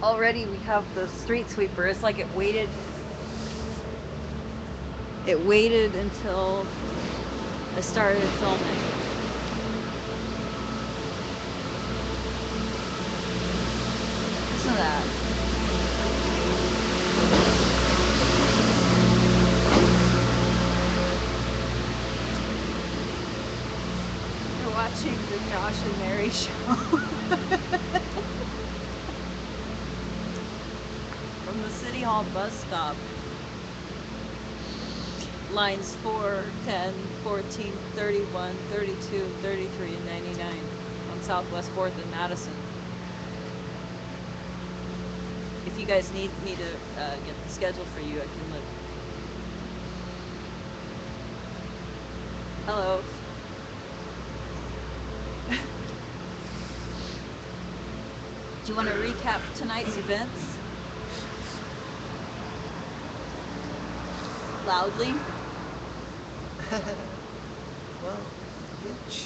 already we have the street sweeper. It's like it waited until I started filming. Listen to that. You're watching the Josh and Mary show from the City Hall bus stop. Lines 4, 10, 14, 31, 32, 33, and 99 on Southwest 4th and Madison. If you guys need me to get the schedule for you, I can look. Hello. Do you want to recap tonight's events? Loudly? Well, which?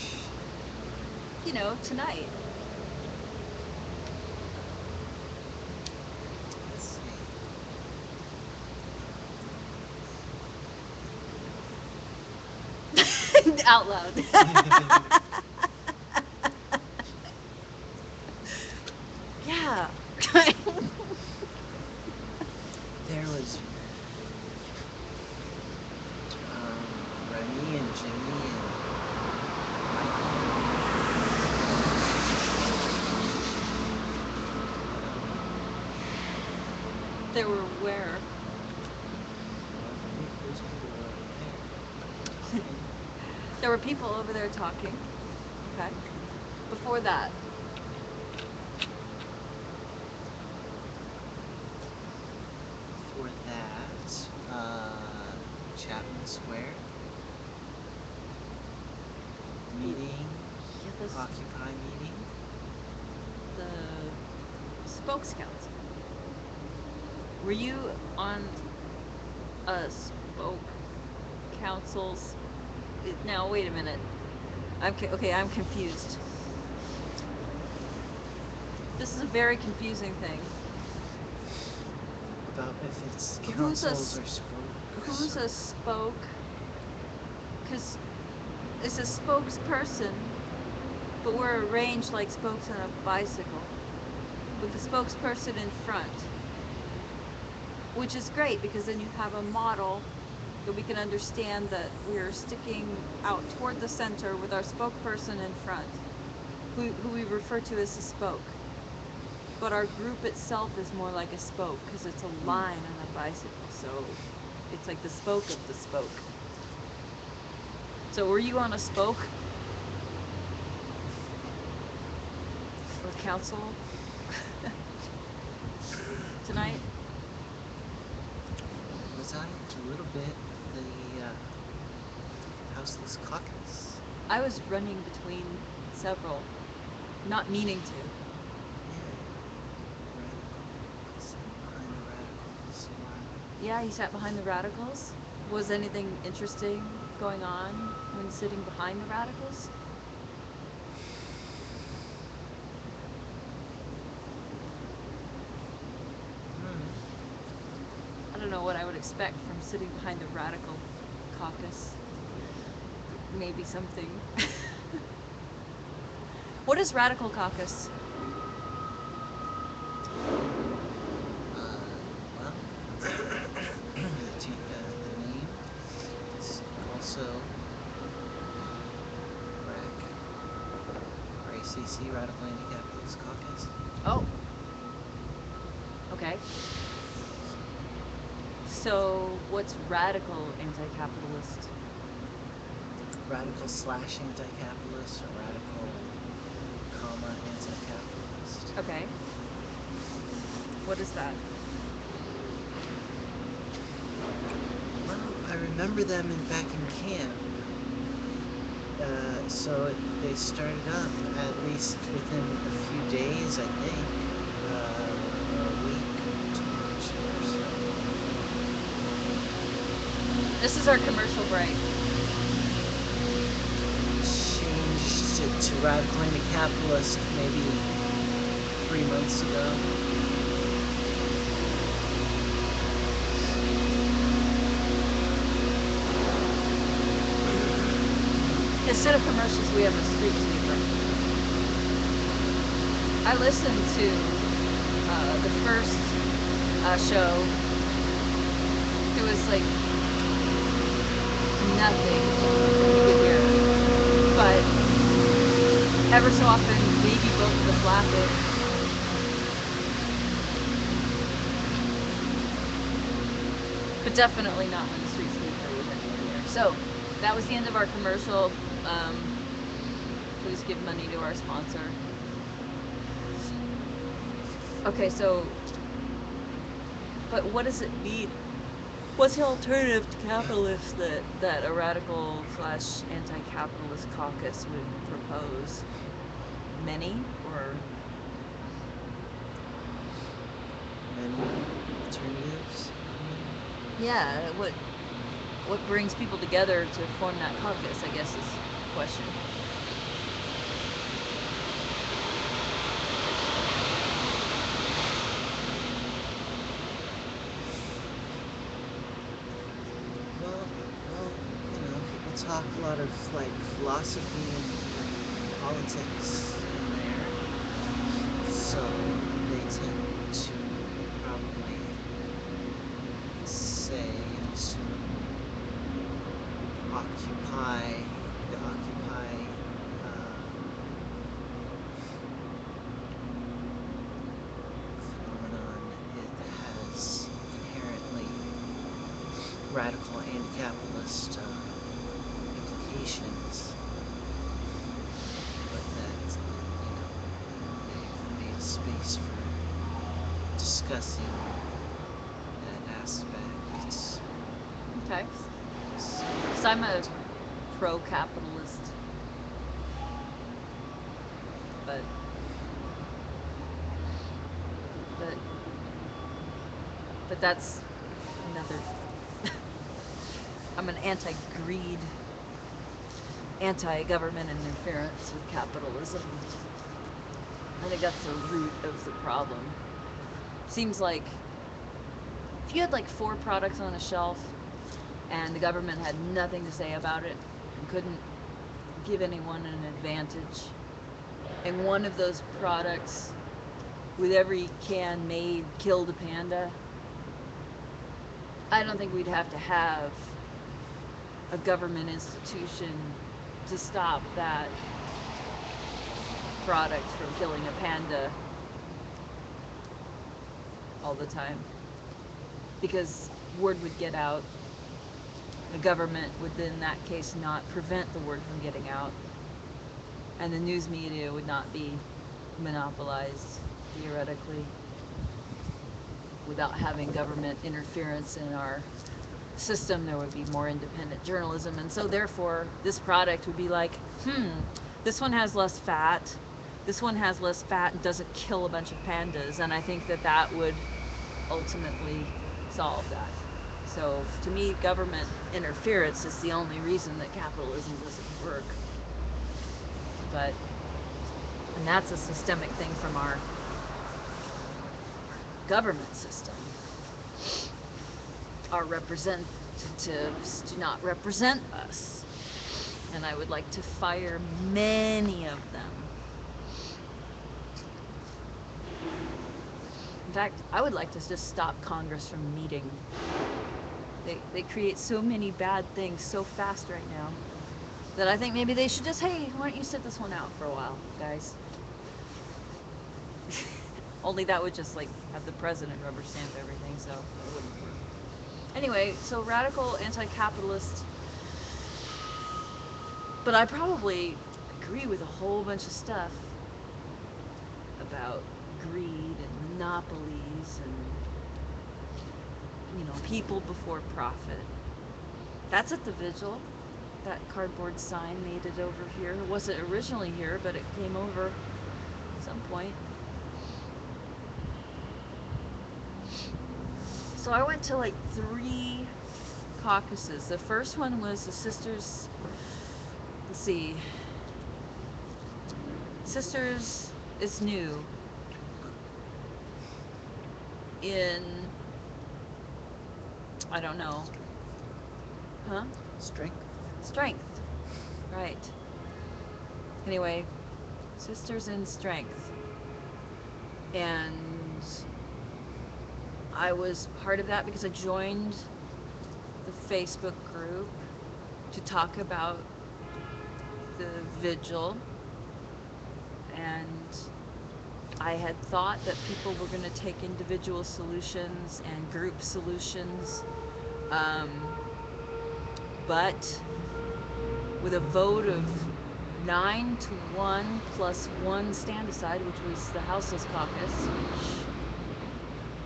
You know, tonight. Let's see. Out loud. Yeah. There was Remy and Jimmy and Michael. They were where? Well, I think those people were there. There were people over there talking. Okay. Before that. For that, Chapman Square meeting, Yeah, this, Occupy meeting. the spokes council. Were you on a spoke council's? Now wait a minute. Okay. I'm confused. This is a very confusing thing. About if it's Who's a councils or spokes. Who's a spoke? Because it's a spokesperson, but we're arranged like spokes on a bicycle, with the spokesperson in front, which is great because then you have a model that we can understand that we're sticking out toward the center with our spokesperson in front, who we refer to as a spoke. But our group itself is more like a spoke because it's a line on a bicycle, so it's like the spoke of the spoke. So were you on a spoke? Or council? Tonight? Was I a little bit the Houseless Caucus? I was running between several, not meaning to. Yeah. Radicals. Behind the radicals. Yeah, he sat behind the radicals. Was anything interesting going on when sitting behind the radicals? I don't know what I would expect from sitting behind the radical caucus. Maybe something. What is radical caucus? Well, the name is also RAC, RACC, Radical Anti-Capitalist Caucus. Oh. Okay. So, what's radical anti-capitalist? Radical slash anti-capitalist or radical, comma, anti-capitalist. Okay. What is that? Well, I remember them back in camp. So they started up at least within a few days, I think, or a week or so. This is our commercial break. Changed it to radical anti-capitalist maybe 3 months ago. Instead of commercials, we have a street sweeper. I listened to the first show. It was like nothing you could hear, but ever so often, maybe both of us laughing. But definitely not when the street sweeper was in here. So that was the end of our commercial. Please give money to our sponsor. Okay, so, but what does it mean? What's the alternative to capitalists that a radical / anti-capitalist caucus would propose? Many or Many alternatives. yeah? What brings people together to form that caucus? I guess is the question. Well, people talk a lot of like philosophy and politics in there, so they tend to probably say and assume the Occupy phenomenon. It has inherently radical anti-capitalist implications, but that they've made space for discussing that aspect. Okay. Because I'm a pro-capitalist, but but but that's another. I'm an anti-greed, anti-government interference with capitalism. I think that's the root of the problem. Seems like if you had like 4 products on a shelf and the government had nothing to say about it and couldn't give anyone an advantage, and one of those products with every can made killed a panda, I don't think we'd have to have a government institution to stop that product from killing a panda all the time, because word would get out. The government would in that case not prevent the word from getting out, and the news media would not be monopolized theoretically without having government interference in our system. There would be more independent journalism, and so therefore this product would be like, this one has less fat, this one has less fat and doesn't kill a bunch of pandas, and I think that would ultimately solve that. So to me, government interference is the only reason that capitalism doesn't work. And that's a systemic thing from our government system. Our representatives do not represent us, and I would like to fire many of them. In fact, I would like to just stop Congress from meeting. They create so many bad things so fast right now that I think maybe they should just, hey, why don't you sit this one out for a while, guys? Only that would just like have the president rubber stamp everything, so it wouldn't work. Anyway, so radical anti-capitalist, but I probably agree with a whole bunch of stuff about greed and monopolies and, people before profit. That's at the vigil. That cardboard sign made it over here. It wasn't originally here, but it came over at some point. So I went to like 3 caucuses. The first one was the Sisters, let's see, Sisters is New in, I don't know, Strength. Strength, right. Anyway, Sisters in Strength. And I was part of that because I joined the Facebook group to talk about the vigil, and I had thought that people were going to take individual solutions and group solutions, um, but with a vote of 9-1 plus one stand aside, which was the Houseless Caucus, which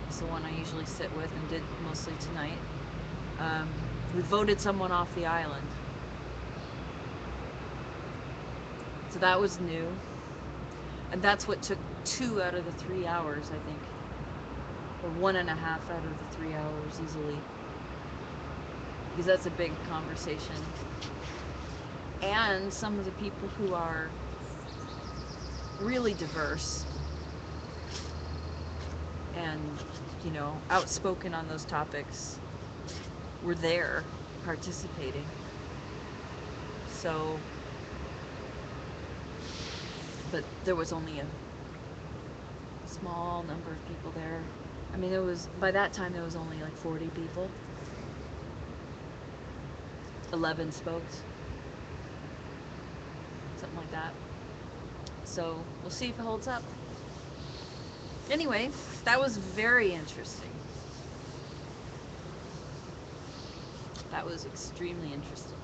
is the one I usually sit with and did mostly tonight, we voted someone off the island. So that was new. And that's what took 2 out of the 3 hours, I think. Or 1.5 out of the 3 hours easily. Because that's a big conversation. And some of the people who are really diverse and, you know, outspoken on those topics were there participating. So, but there was only a small number of people there. I mean, by that time there was only like 40 people. 11 spokes. Something like that. So, we'll see if it holds up. Anyway, that was very interesting. That was extremely interesting.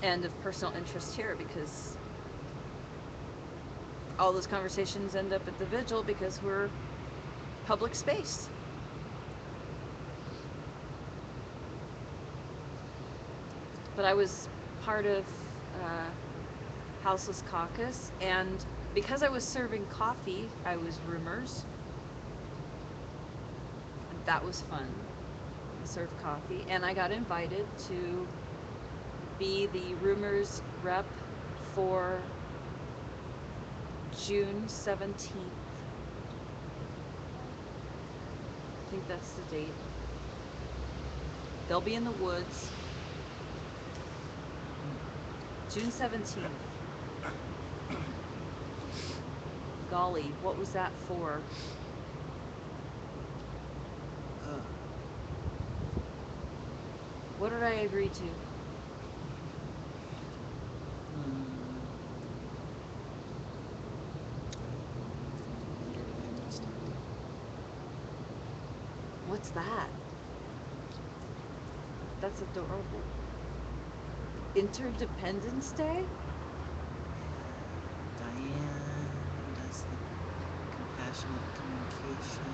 And of personal interest here because all those conversations end up at the vigil because we're public space. But I was part of Houseless Caucus, and because I was serving coffee, I was roomers. And that was fun. I served coffee, and I got invited to be the roomers rep for June 17th. I think that's the date. They'll be in the woods. June 17th. Golly, what was that for? What did I agree to? What's that? That's adorable. Interdependence Day? Diane does the compassionate communication.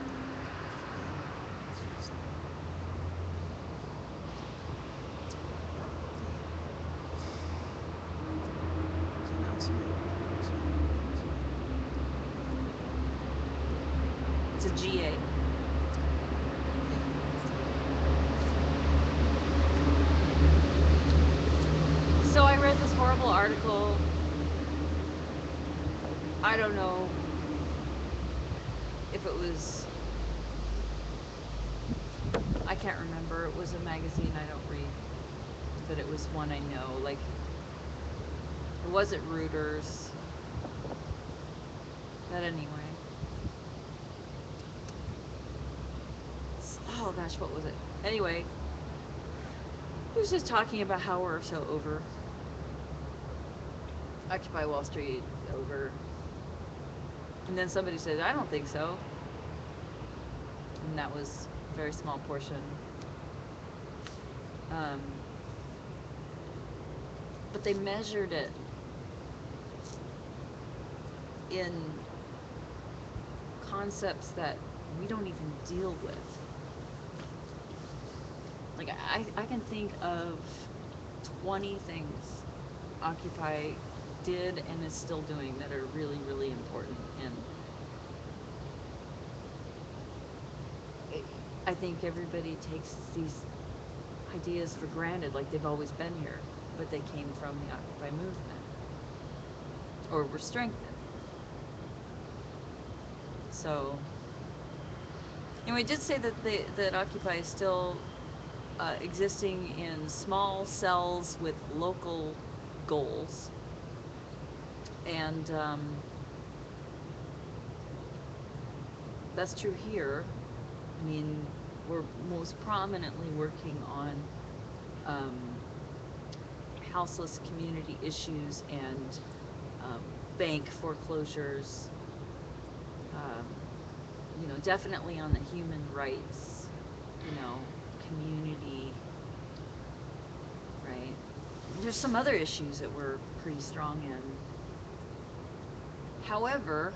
It's a GA. So I read this horrible article. I don't know if it was, I can't remember. It was a magazine I don't read, but it was one I know. Like, it wasn't Reuters. But anyway. Oh gosh, what was it? Anyway, it was just talking about how we're so over. Occupy Wall Street, over. And then somebody said, I don't think so. And that was a very small portion. But they measured it in concepts that we don't even deal with. Like, I can think of 20 things Occupy did and is still doing that are really, really important. And I think everybody takes these ideas for granted, like they've always been here, but they came from the Occupy movement, or were strengthened. So, and we did say that that Occupy is still existing in small cells with local goals. And that's true here. I mean, we're most prominently working on um, houseless community issues and um, bank foreclosures. Um, definitely on the human rights, community, right? There's some other issues that we're pretty strong in. However,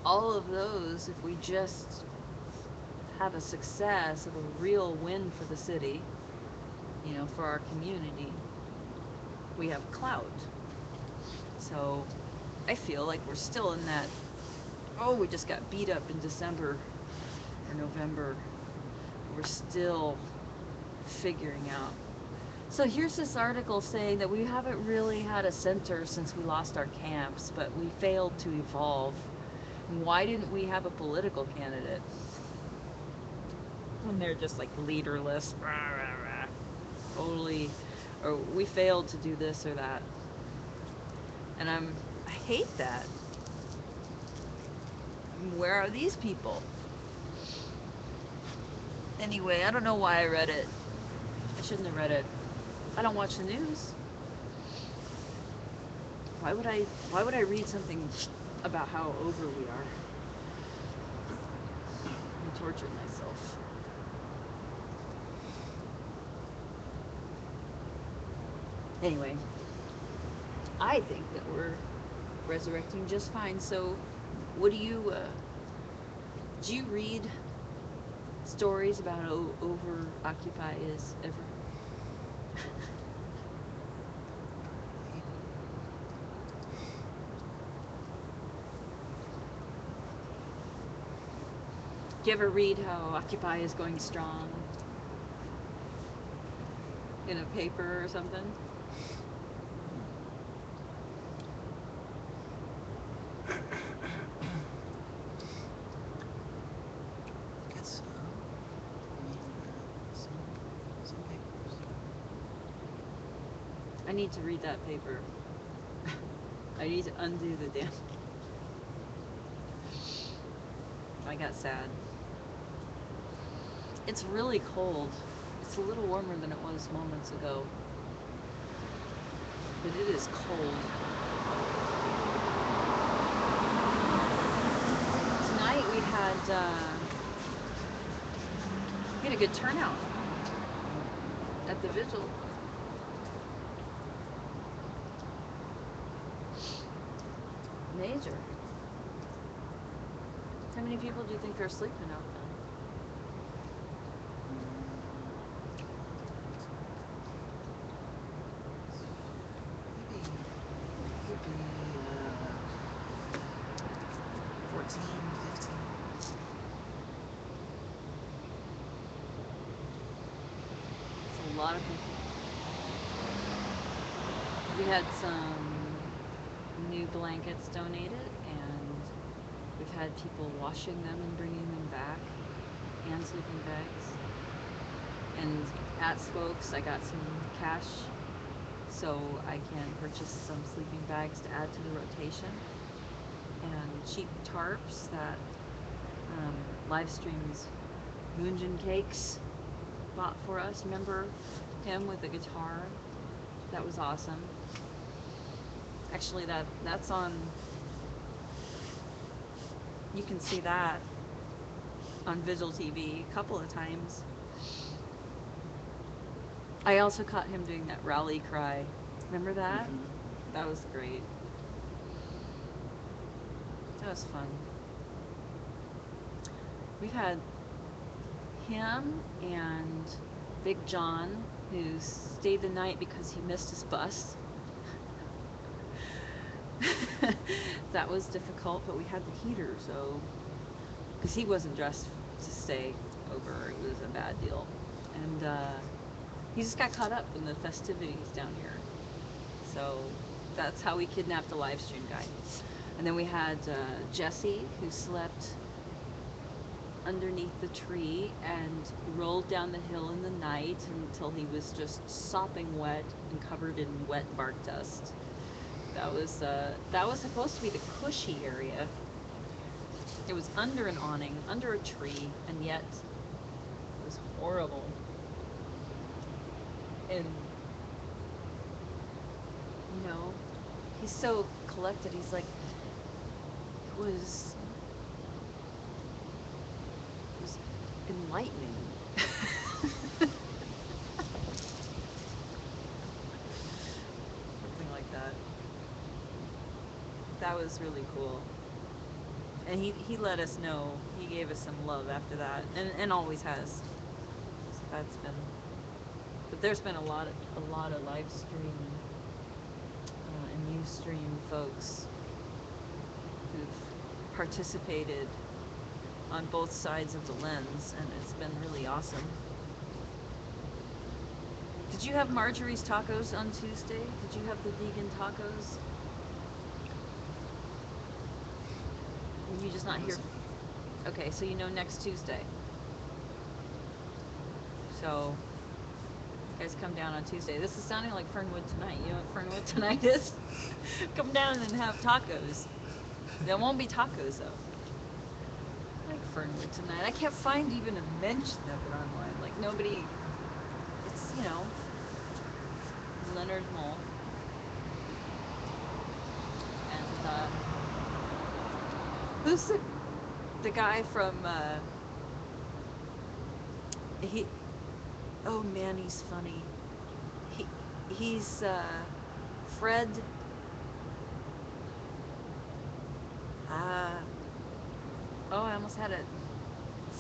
all of those, if we just have a success of a real win for the city, for our community, we have clout. So I feel like we're still in that, oh, we just got beat up in December or November. We're still figuring out. So here's this article saying that we haven't really had a center since we lost our camps, but we failed to evolve. Why didn't we have a political candidate? When they're just like leaderless, rah, rah, rah. Totally, or we failed to do this or that. And I hate that. Where are these people? Anyway, I don't know why I read it. I shouldn't have read it. I don't watch the news. Why would I read something about how over we are? I tortured myself. Anyway, I think that we're resurrecting just fine. So, what do you read stories about how over Occupy is ever? Do you ever read how Occupy is going strong in a paper or something? I guess so. I mean, some papers. I need to read that paper. I need to undo the damn. I got sad. It's really cold. It's a little warmer than it was moments ago. But it is cold. Tonight we had a good turnout at the vigil. Major. How many people do you think are sleeping out there? Maybe 14, 15. It's a lot of people. We had some new blankets donated, and we've had people washing them and bringing them back, and sleeping bags. And at Spokes, I got some cash so I can purchase some sleeping bags to add to the rotation, and cheap tarps that Livestream's Moonjin Cakes bought for us. Remember him with the guitar? That was awesome. Actually, that's on. You can see that on Vigil TV a couple of times. I also caught him doing that rally cry. Remember that? Mhm. That was great. That was fun. We've had him and Big John, who stayed the night because he missed his bus. That was difficult, but we had the heater, so because he wasn't dressed to stay over, it was a bad deal. And he just got caught up in the festivities down here, so that's how we kidnapped the live stream guy. And then we had Jesse, who slept underneath the tree and rolled down the hill in the night until he was just sopping wet and covered in wet bark dust. That was supposed to be the cushy area. It was under an awning, under a tree, and yet it was horrible. And you know, he's so collected. He's like, it was enlightening. Something like that. That was really cool. And he let us know. He gave us some love after that, and always has. So that's been. But there's been a lot of live stream and Ustream folks who've participated on both sides of the lens, and it's been really awesome. Did you have Marjorie's tacos on Tuesday? Did you have the vegan tacos? Were you just not here? Okay, so you know next Tuesday. So, you guys come down on Tuesday. This is sounding like Fernwood Tonight. You know what Fernwood Tonight is? Come down and have tacos. There won't be tacos, though. Like Fernwood Tonight. I can't find even a mention of it online. Like, nobody... It's, you know... Leonard Mole. And, who's the guy from, he... Oh, man, he's funny. He's, Fred... Oh, I almost had it.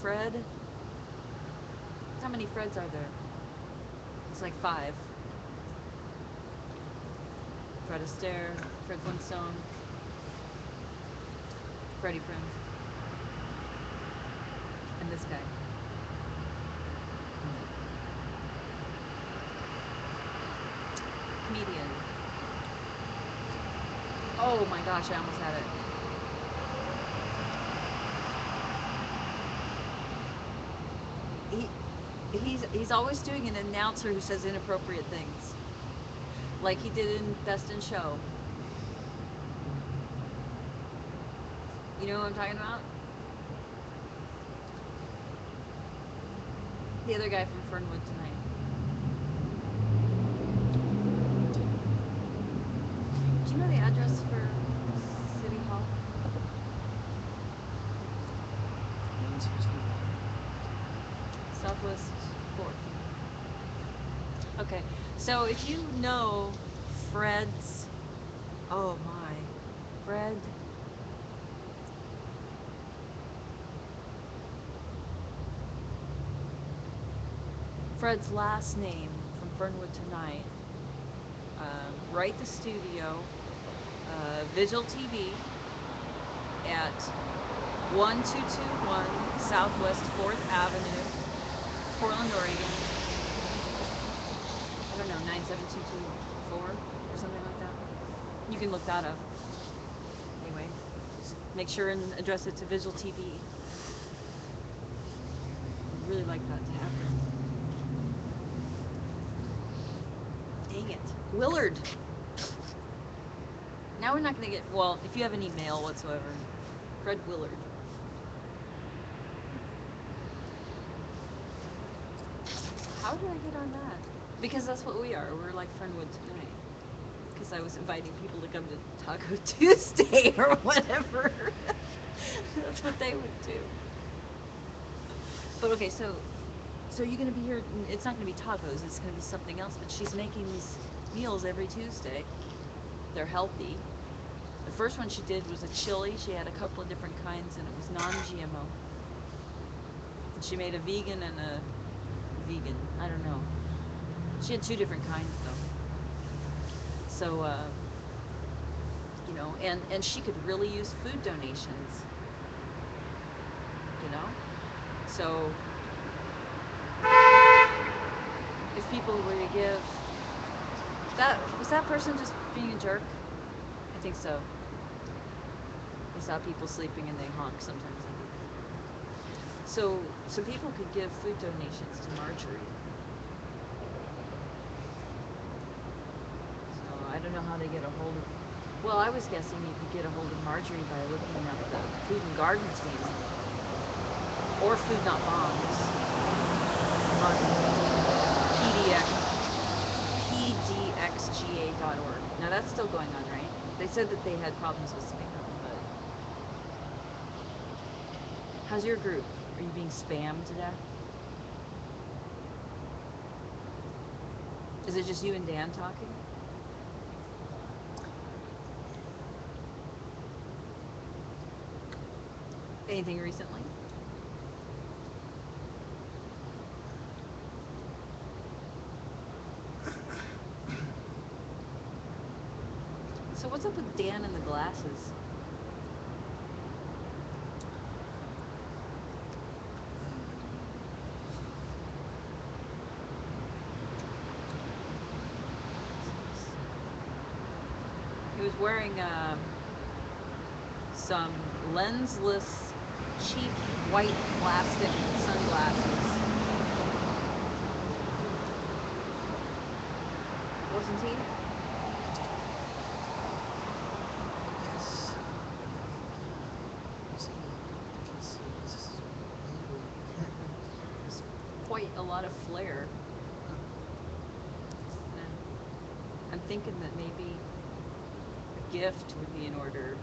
Fred? How many Freds are there? It's like 5. Fred Astaire, Fred Flintstone, Freddie Prinze, and this guy. Comedian. Oh my gosh, I almost had it. He's always doing an announcer who says inappropriate things, like he did in Best in Show. You know what I'm talking about? The other guy from Fernwood Tonight. Do you know the address for City Hall? Southwest 4th. Okay, so if you know Fred's, oh my, Fred's last name from Fernwood Tonight, write the studio, Vigil TV at 1221 Southwest 4th Avenue, Portland, Oregon. I don't know, 97224 or something like that. You can look that up. Anyway, just make sure and address it to Vigil TV. I'd really like that to happen. Dang it. Willard! Now we're not going to get, well, if you have any mail whatsoever, Fred Willard. How did I get on that? Because that's what we are. We're like Fernwood Tonight. Because I was inviting people to come to Taco Tuesday or whatever. That's what they would do. But okay, so you're going to be here, it's not going to be tacos, it's going to be something else, but she's making these meals every Tuesday. They're healthy. The first one she did was a chili. She had a couple of different kinds, and it was non-GMO. She made a vegan and a vegan. I don't know. She had 2 different kinds, though. So, you know, and she could really use food donations. You know? So, if people were to give... Was that person just being a jerk? I think so. I saw people sleeping and they honk sometimes. So some people could give food donations to Marjorie. So I don't know how they get a hold of. Well, I was guessing you could get a hold of Marjorie by looking up the Food and Garden team or Food Not Bombs on PDX, pdxga.org. Now that's still going on, right? They said that they had problems with spam, but how's your group? Are you being spammed to death? Is it just you and Dan talking? Anything recently? So what's up with Dan and the glasses? He was wearing some lensless, cheap white plastic sunglasses. Wasn't he? Yes. See, I can see this maybe. Quite a lot of flair. And I'm thinking that maybe a gift would be in order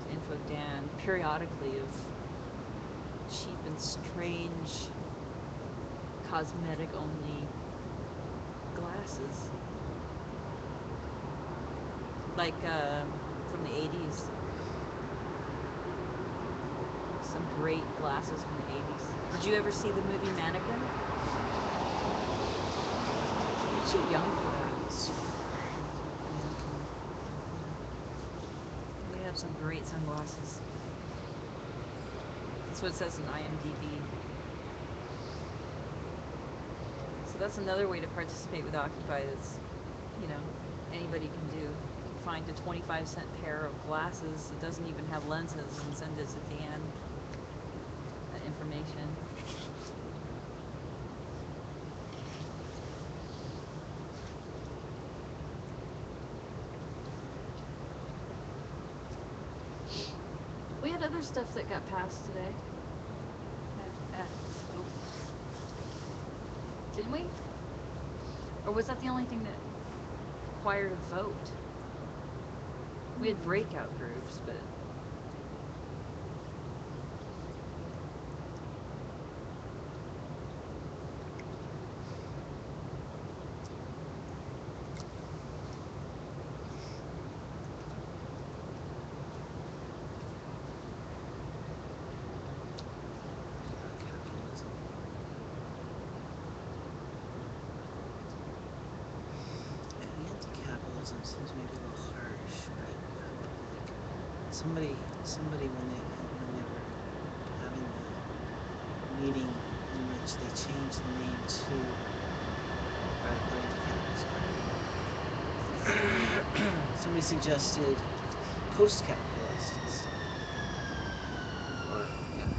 to info Dan periodically of cheap and strange cosmetic only glasses. Like from the 80s. Some great glasses from the 80s. Did you ever see the movie Mannequin? You're too young for that. They had some great sunglasses. That's what it says in IMDb. So that's another way to participate with Occupy that's, you know, anybody can do. Find a 25-cent pair of glasses that doesn't even have lenses and send it to Dan. That information. We had other stuff that got passed today. Oh. Didn't we? Or was that the only thing that required a vote? We had breakout groups, but Capitalism. And anti-capitalism seems maybe a little harsh, but like somebody when they were having the meeting in which they changed the name to Radical Anti-Capitalist Party. Somebody suggested post-capitalist instead. Or yeah.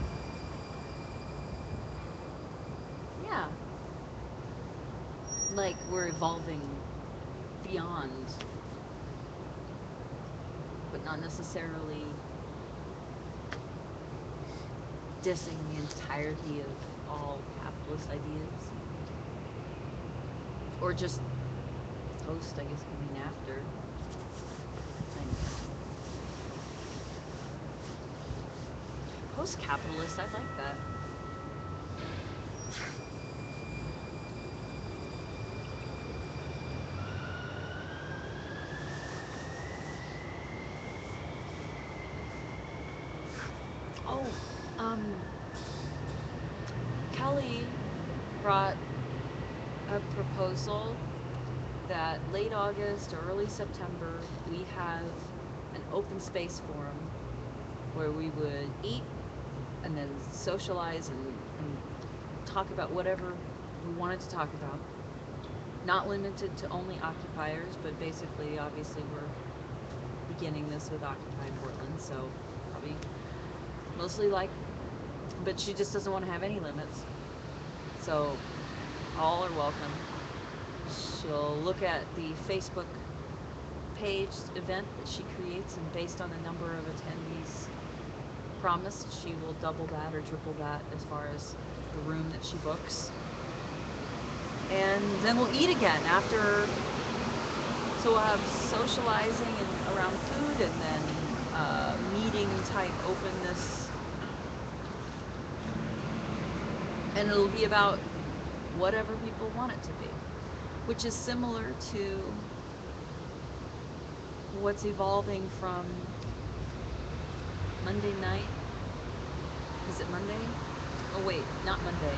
yeah. Like we're evolving beyond, but not necessarily dissing the entirety of all capitalist ideas. Or just post, I guess, could mean after. Post-capitalist, I like that. Oh, Kelly brought a proposal that late August or early September we have an open space forum where we would eat and then socialize and talk about whatever we wanted to talk about. Not limited to only occupiers, but basically, obviously, we're beginning this with Occupy Portland, so probably mostly like but she just doesn't want to have any limits. So all are welcome. She'll look at the Facebook page event that she creates, and based on the number of attendees promised, she will double that or triple that as far as the room that she books. And then we'll eat again after. So we'll have socializing and around food, and then meeting type openness, and it'll be about whatever people want it to be, which is similar to what's evolving from Monday night. Is it Monday? Oh wait, not Monday.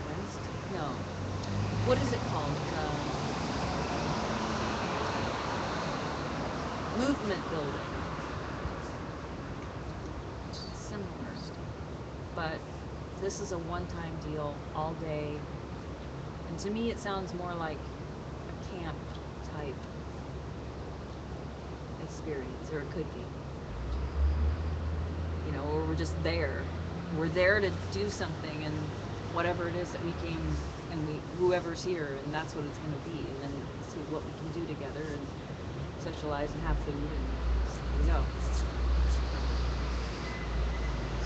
Wednesday? No. What is it called? Movement building. Similar. But this is a one-time deal, all day. And to me, it sounds more like a camp type experience, or it could be. You know, or we're just there. We're there to do something, and whatever it is that we came, and whoever's here, and that's what it's going to be. And then see what we can do together, and socialize and have food, and there we go.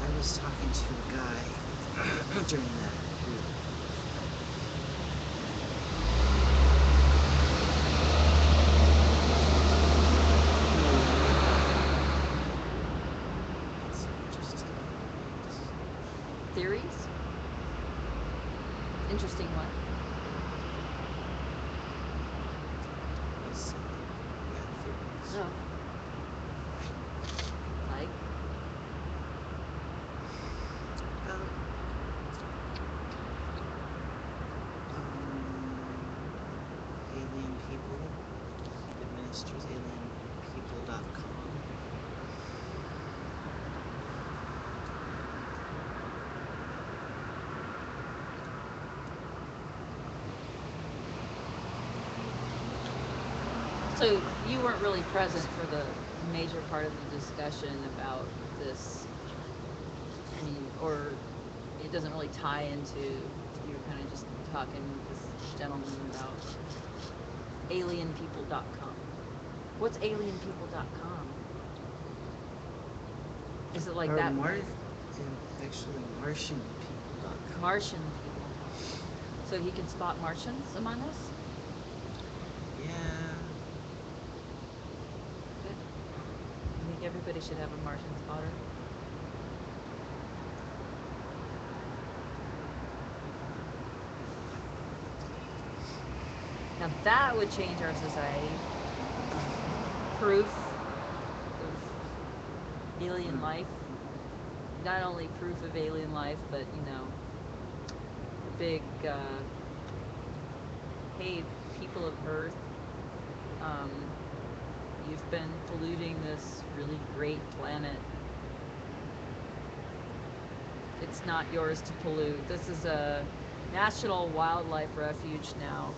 I was talking to a guy during that group. It's interesting. Theories? Interesting one. He's, yeah, theories. Oh. Like? Alien people. He administers alienpeople.com. So you weren't really present for the major part of the discussion about this. I mean, or it doesn't really tie into, you're kind of just talking with this gentleman about alienpeople.com. What's alienpeople.com? Is it like Or that? actually Martianpeople.com. Martian people. So he can spot Martians among us? Yeah. Good. I think everybody should have a Martian spotter. Now that would change our society. Proof of alien life. Not only proof of alien life, but, you know, big, hey, people of Earth, you've been polluting this really great planet. It's not yours to pollute. This is a national wildlife refuge now.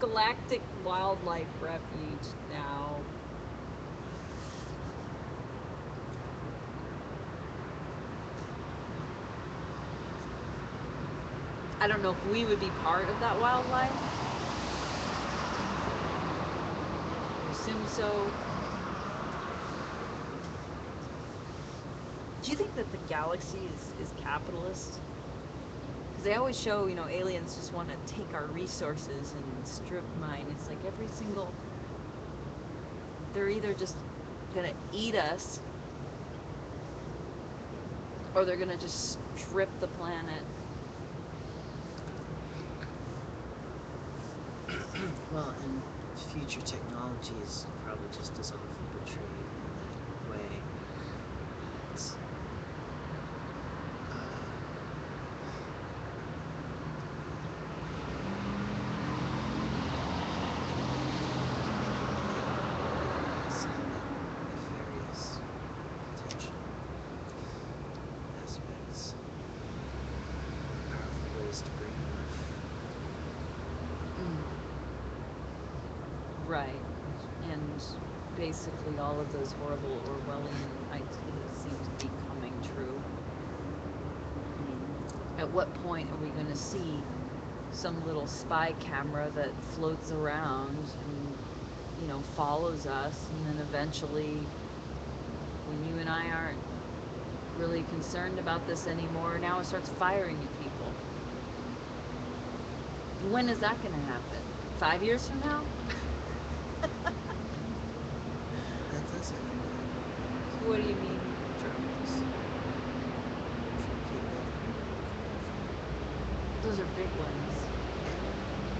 Galactic wildlife refuge now. I don't know if we would be part of that wildlife. I assume so. Do you think that the galaxy is capitalist? Because they always show, you know, aliens just want to take our resources and strip mine. It's like every single... They're either just going to eat us, or they're going to just strip the planet. Well, and future technology is probably just as often portrayed in that way. It's, some nefarious potential aspects, powerful ways to brainwash. Right. And basically all of those horrible Orwellian ideas seem to be coming true. I mean, at what point are we going to see some little spy camera that floats around and, follows us, and then eventually, when you and I aren't really concerned about this anymore, now it starts firing at people? When is that going to happen? 5 years from now? That does happen. What do you mean? Drones. From people. Those are big ones.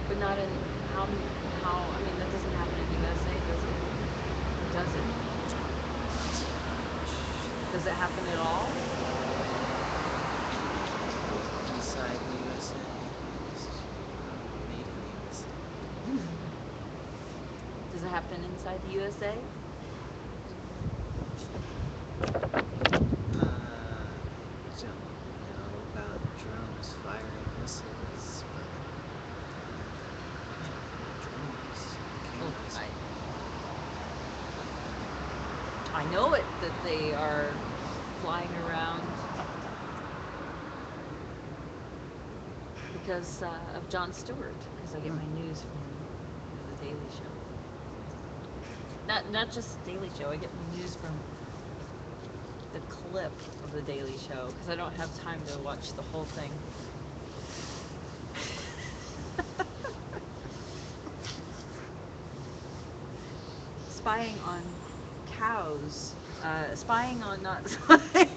But not in how, I mean, that doesn't happen in the USA, does it? Does it? Does it happen at all? Inside the USA. Made in the USA. Does it happen inside the USA? Don't know about drones firing missiles, but drones, cameras. I know it that they are flying around because of Jon Stewart, because I get my news from the Daily Show. Not just the Daily Show. I get my news from the clip of the Daily Show because I don't have time to watch the whole thing. Spying on cows. Spying on not spying.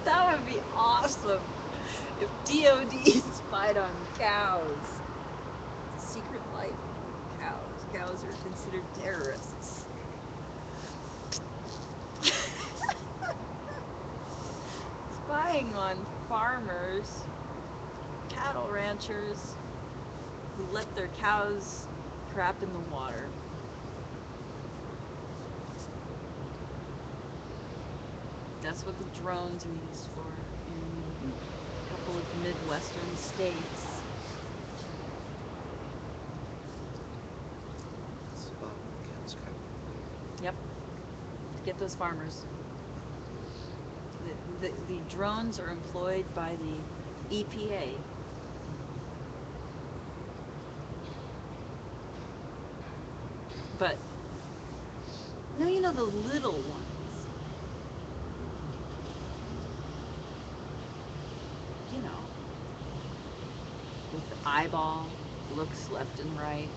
That would be awesome if DOD spied on cows. Secret life of cows. Cows are considered terrorists. Spying on farmers, cattle ranchers who let their cows crap in the water. That's what the drones are used for in a couple of Midwestern states. Spot cows crap. Yep. To get those farmers. The drones are employed by the EPA. But, no, the little ones. With the eyeball, looks left and right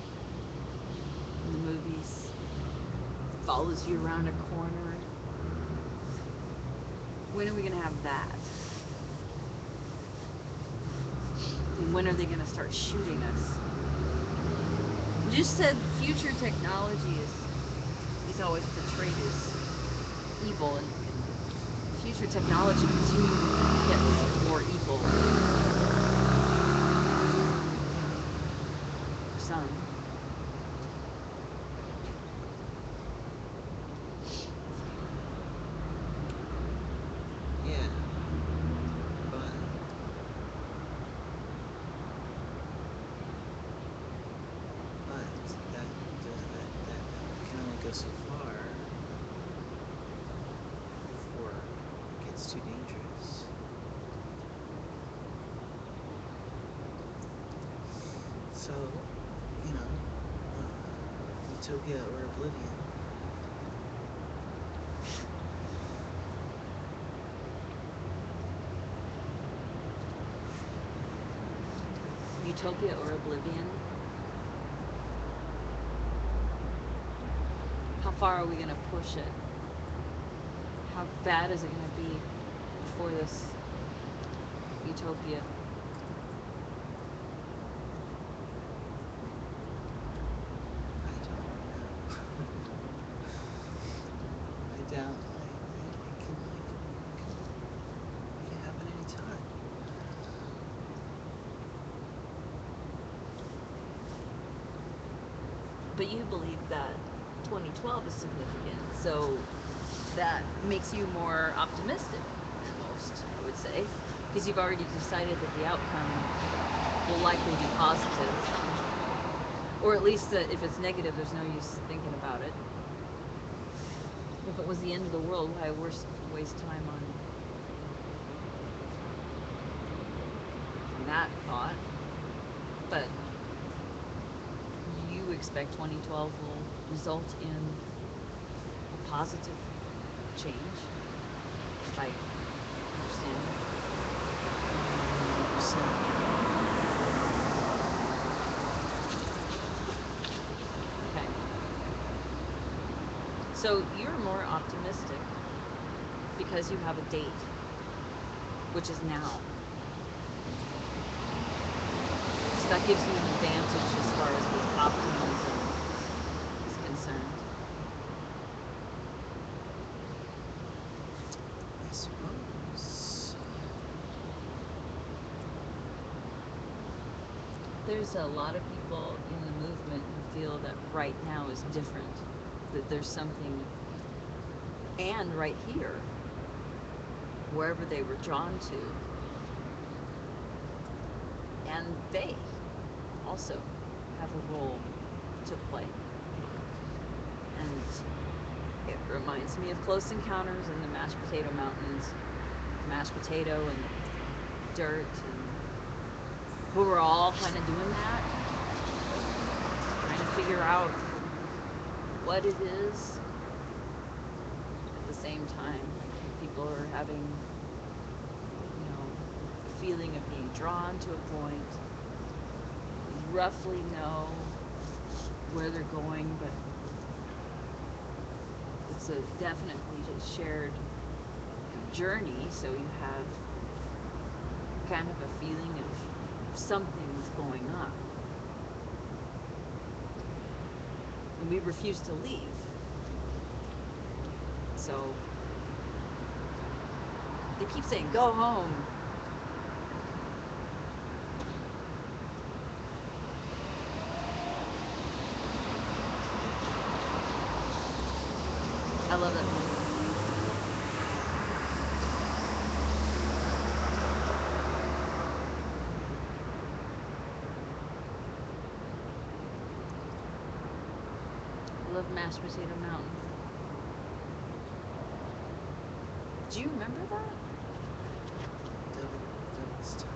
in the movies, follows you around a corner. When are we going to have that? And when are they going to start shooting us? You just said future technology is always portrayed as evil, and future technology continues to get more evil. Some. Yeah. But that can only go so far before it gets too dangerous. So, utopia or oblivion. Utopia or oblivion? How far are we going to push it? How bad is it going to be before this utopia? I don't know. I doubt it can happen anytime. But you believe that 2012 is significant, so that makes you more optimistic than most, I would say, because you've already decided that the outcome will likely be positive, or at least that if it's negative, there's no use thinking about it. If it was the end of the world, why waste time on that thought? But you expect 2012 will result in a positive change, if I understand. Okay. So you're more optimistic because you have a date, which is now. So that gives you an advantage as far as the optimism is concerned. I suppose. There's a lot of people in the movement who feel that right now is different, that there's something, and right here, wherever they were drawn to, and they also have a role to play. And it reminds me of Close Encounters in the Mashed Potato Mountains, mashed potato and dirt, and who were all kind of doing that, trying to figure out what it is. At the same time, people are having, a feeling of being drawn to a point, roughly know where they're going, but it's a definitely a shared journey, so you have kind of a feeling of something's going on. And we refuse to leave. So they keep saying, go home. I love that movie. I love Mashed Potato Mountain. Do you remember that? Devil's Tower.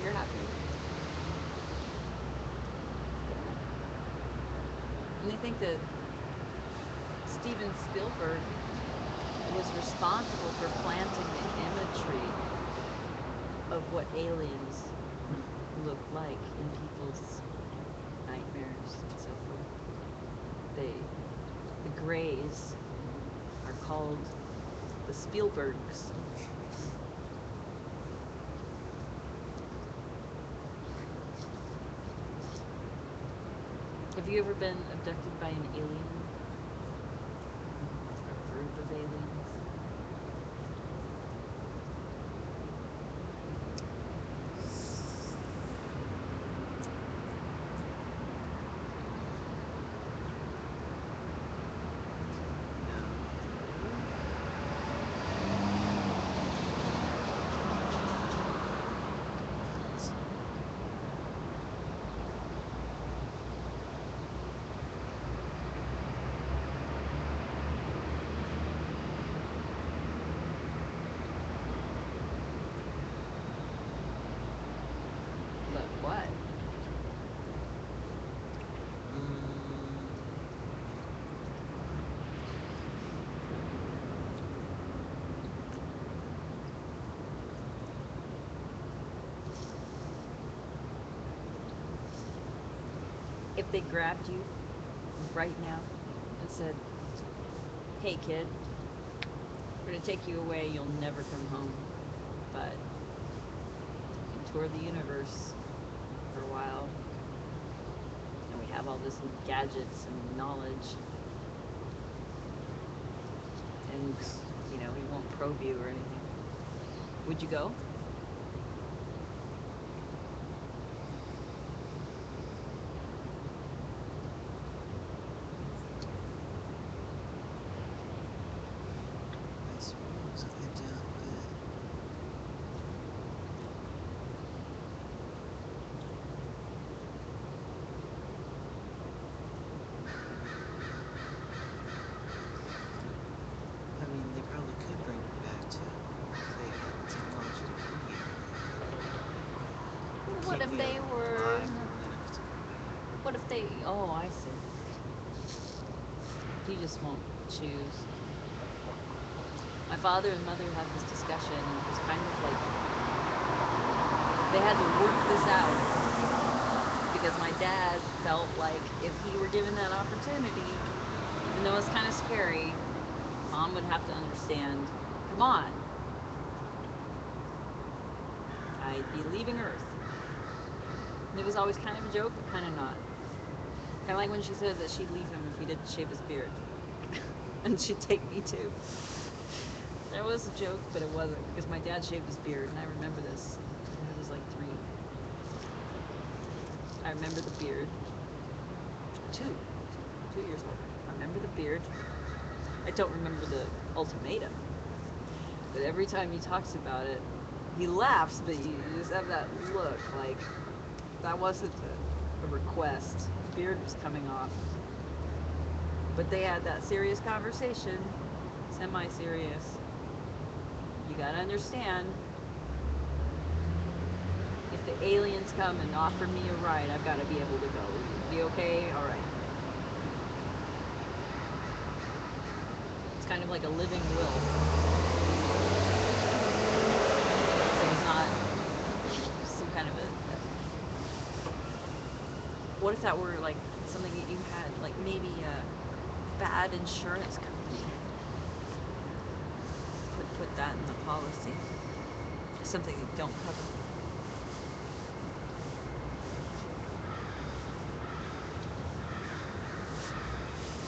You're happy. And I think that Steven Spielberg was responsible for planting the imagery of what aliens look like in people's nightmares and so forth. The Greys are called the Spielbergs. Have you ever been abducted by an alien? A group of aliens? But what? If they grabbed you right now and said, hey kid, we're gonna take you away, you'll never come home, but you can tour the universe for a while, and we have all this gadgets and knowledge, and we won't probe you or anything. Would you go? what keep if you they were? alive long enough to. What if they? Oh, I see. You just won't choose. My father and mother had this discussion, and it was kind of like they had to work this out because my dad felt like if he were given that opportunity, even though it's kind of scary, mom would have to understand. Come on, I'd be leaving Earth. And it was always kind of a joke, but kind of not. Kind of like when she said that she'd leave him if he didn't shave his beard. And she'd take me too. That was a joke, but it wasn't, because my dad shaved his beard, and I remember this. I was like 3. I remember the beard. 2 years old. I remember the beard. I don't remember the ultimatum. But every time he talks about it, he laughs, but you just have that look like that wasn't a request. The beard was coming off. But they had that serious conversation, semi-serious. You gotta understand, if the aliens come and offer me a ride, I've gotta be able to go. Be okay? Alright. It's kind of like a living will. So it's not some kind of a... What if that were like something that you had, like maybe a bad insurance company would put that in the policy? Something that don't cover.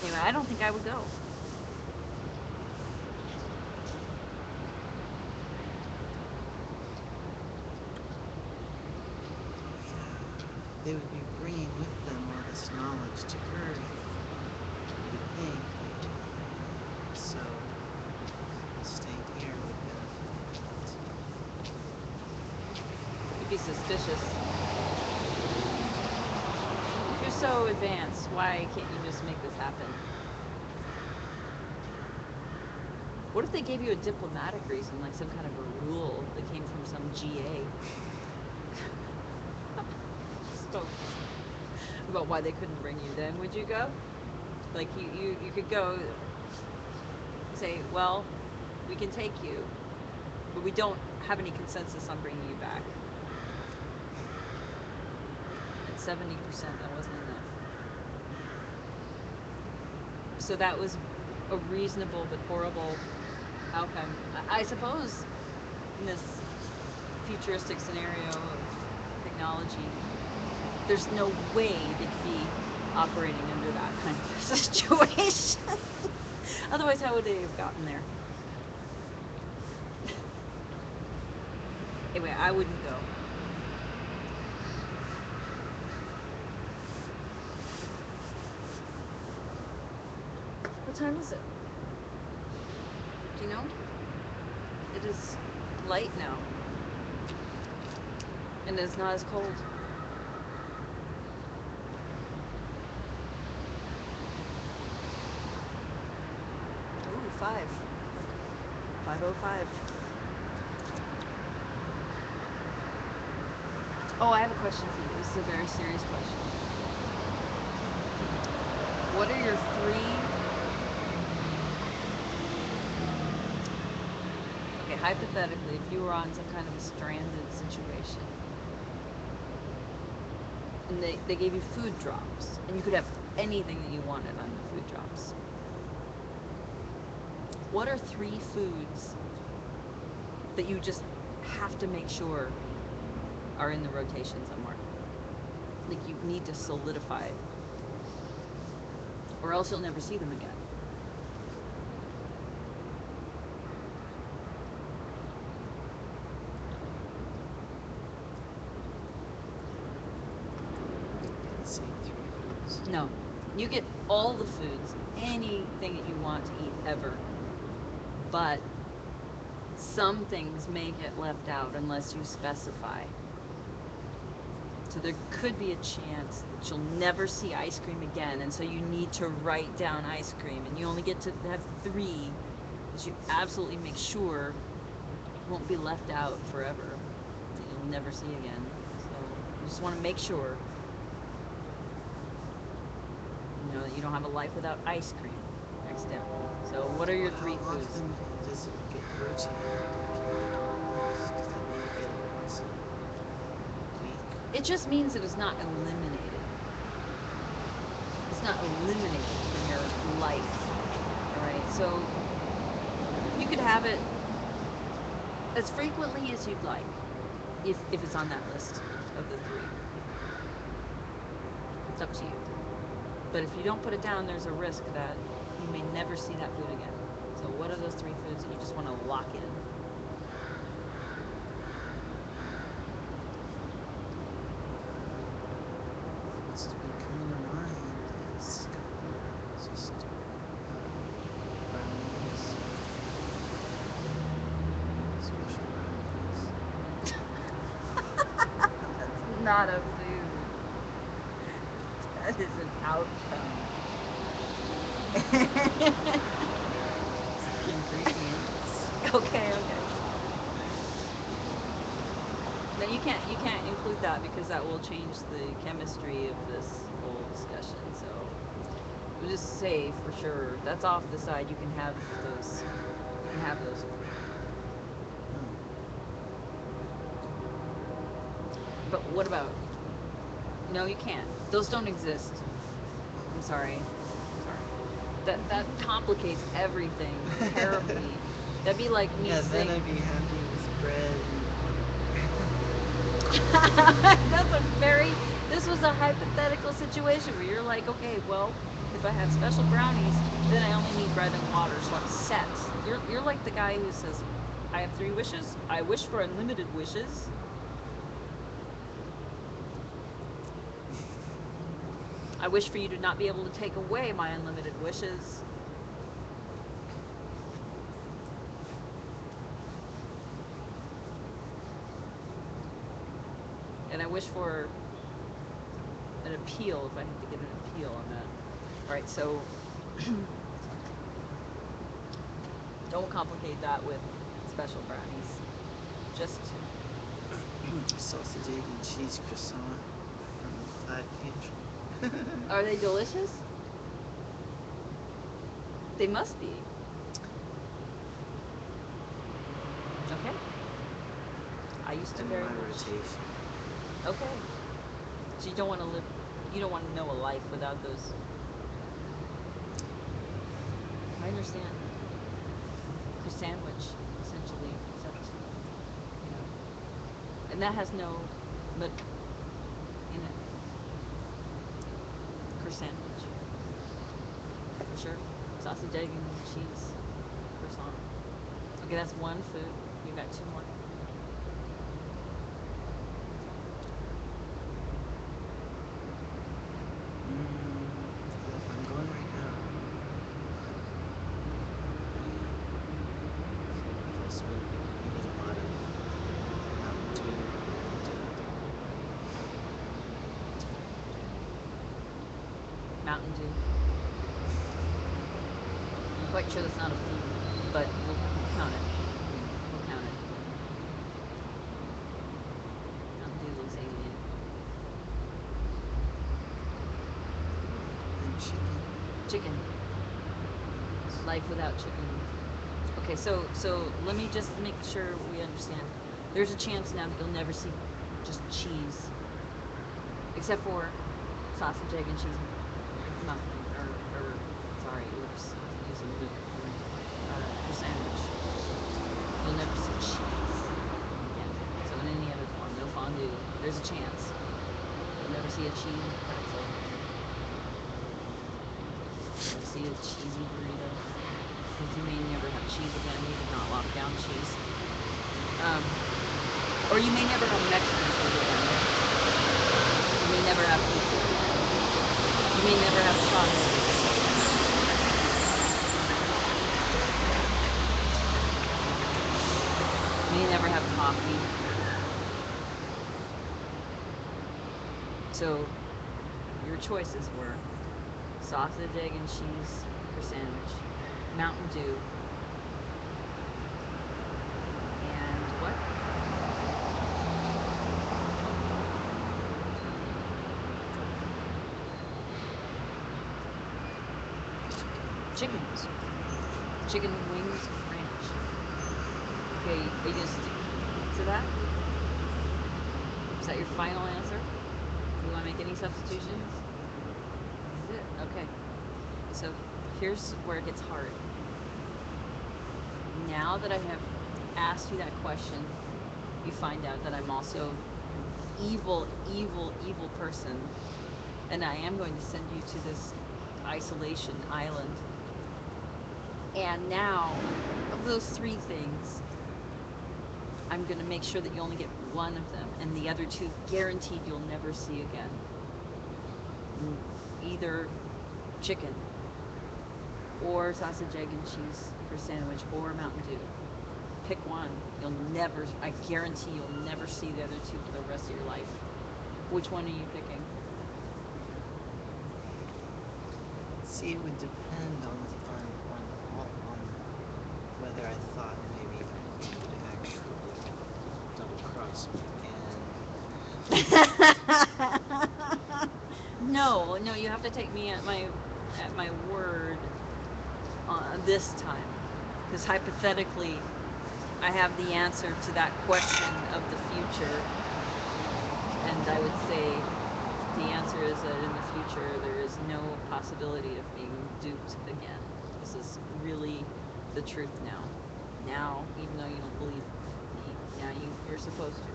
Anyway, I don't think I would go. They would be bringing with them all this knowledge to Earth, you think. So, staying here would benefit. You'd be suspicious. If you're so advanced, why can't you just make this happen? What if they gave you a diplomatic reason, like some kind of a rule that came from some GA? Spoke about why they couldn't bring you, then would you go? Like you could go say, well, we can take you, but we don't have any consensus on bringing you back. At 70%, that wasn't enough. So that was a reasonable but horrible outcome. I suppose in this futuristic scenario of technology, there's no way they could be operating under that kind of situation. Otherwise, how would they have gotten there? Anyway, I wouldn't go. What time is it? Do you know? It is light now. And it's not as cold. Ooh, 5:05. Oh, I have a question for you. This is a very serious question. What are your 3... Okay, hypothetically, if you were on some kind of a stranded situation, and they gave you food drops, and you could have anything that you wanted on the food drops. What are 3 foods that you just have to make sure are in the rotation somewhere? Like you need to solidify, or else you'll never see them again. Say 3 foods. No, you get all the foods, anything that you want to eat ever, but some things may get left out unless you specify. So there could be a chance that you'll never see ice cream again, and so you need to write down ice cream, and you only get to have 3 that you absolutely make sure won't be left out forever, that you'll never see again. So just want to make sure, that you don't have a life without ice cream accidentally. So what are your three How foods? often does it get rotated? Does that mean you get it once a week? It just means that it's not eliminated. It's not eliminated from your life. All right. So you could have it as frequently as you'd like, if it's on that list of the three. It's up to you. But if you don't put it down, there's a risk that you may never see that food again. So what are those three foods that you just want to lock in? What's been coming to mind is just brownies, special brownies. That's not a food. That is an outcome. Ingredients. Okay. Then you can't include that because that will change the chemistry of this whole discussion. So we'll just say for sure that's off the side. You can have those. You can have those. But what about? No, you can't. Those don't exist. I'm sorry. That complicates everything terribly. That'd be like me Yeah, then saying. I'd be happy with bread. This was a hypothetical situation where you're like, okay, well, if I have special brownies, then I only need bread and water, so I'm set. You're like the guy who says, I have 3 wishes. I wish for unlimited wishes. I wish for you to not be able to take away my unlimited wishes. And I wish for an appeal, if I have to get an appeal on that. Alright, so don't complicate that with special brownies. Just Sausage, egg, and cheese croissant from the Clyde Pantry. are they delicious? They must be. Okay. I used to In very my much. rotation. Okay. So you don't want to live. You don't want to know a life without those. I understand. A sandwich, essentially, except and that has no but in it. Sandwich. For sure. Sausage, egg, and cheese croissant. Okay, that's one food. You got 2 more. If I'm going right now, first we need a lot of Mountain Dew. Mountain Dew. I'm quite sure that's not a food, but we'll count it. We'll count it. Mountain Dew looks alien. And chicken. Chicken. Life without chicken. Okay, so let me just make sure we understand. There's a chance now that you'll never see just cheese, except for sausage, egg, and cheese. Sorry, oops, using Luke for sandwich. You'll never see cheese again. So in any other form, no fondue. There's a chance. You'll never see a cheese pretzel. Never see a cheesy burrito. Because you may never have cheese again. You did not lock down cheese. Or you may never have Mexican food again. You may never have pizza. You may never have sauce. You may never have coffee. So your choices were sausage, egg, and cheese for sandwich, Mountain Dew, and what? chickens. Chicken wings ranch. Okay, are you gonna stick to that? Is that your final answer? You want to make any substitutions? This is it. Okay. So here's where it gets hard. Now that I have asked you that question, you find out that I'm also an evil, evil, evil person, and I am going to send you to this isolation island. And now, of those three things, I'm going to make sure that you only get one of them, and the other two guaranteed you'll never see again. Either chicken, or sausage, egg, and cheese for sandwich, or Mountain Dew. Pick one. I guarantee you'll never see the other two for the rest of your life. Which one are you picking? See, it would depend on whether I thought maybe you would actually double cross me and No, you have to take me at my word this time, because hypothetically, I have the answer to that question of the future, and I would say the answer is that in the future there is no possibility of being duped again. This is really the truth now. Now, even though you don't believe me, now you're supposed to.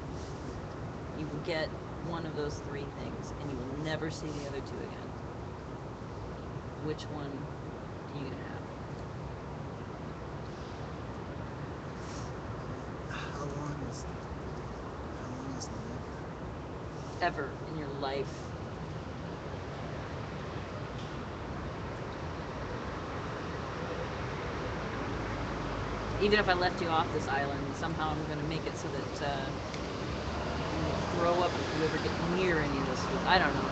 You will get one of those three things, and you will never see the other two again. Which one are you gonna have? How long is Ever in your life? Even if I left you off this island, somehow I'm going to make it so that you will throw up if you ever get near any of this food. I don't know.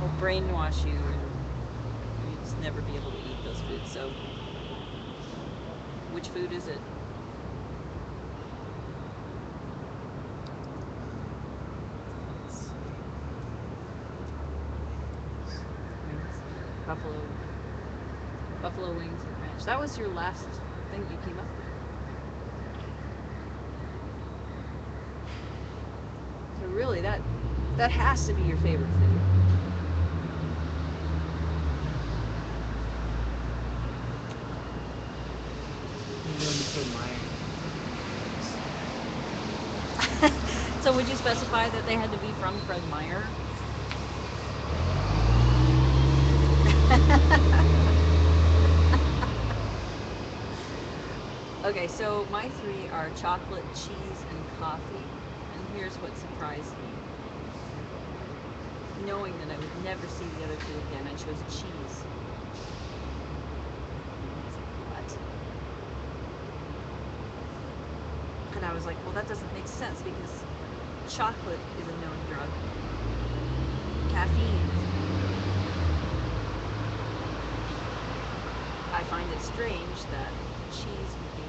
I'll brainwash you, and you just never be able to eat those foods. So, which food is it? Buffalo wings and ranch. That was your last thing you came up with. So really, that has to be your favorite food. You say Meyer. So would you specify that they had to be from Fred Meyer? Okay, so my three are chocolate, cheese, and coffee. And here's what surprised me. Knowing that I would never see the other two again, I chose cheese. What? And I was like, well, that doesn't make sense because chocolate is a known drug. Caffeine. I find it strange that cheese would be.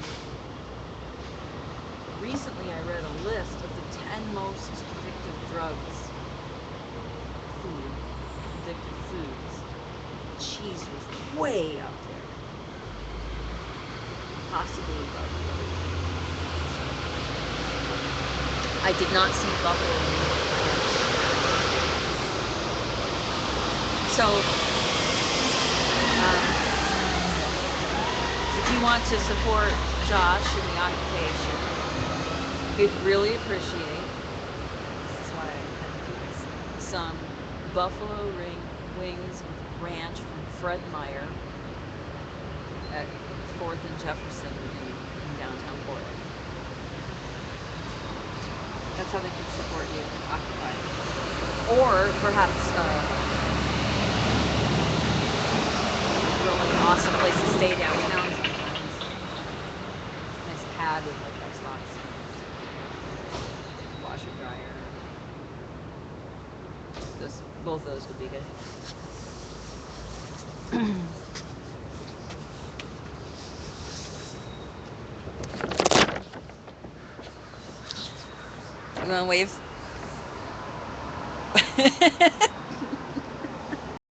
Recently I read a list of the 10 most addictive drugs. Addictive foods. Cheese was way up there. Possibly above the other two. I did not see buffalo wings. So, if you want to support Josh in the occupation, we'd really appreciate some buffalo wings with ranch from Fred Meyer at 4th and Jefferson in downtown Portland. That's how they can support you occupied. Or perhaps a really awesome place to stay downtown sometimes. Nice pad with like Xbox, washer, dryer. Both those would be good. You want to wave?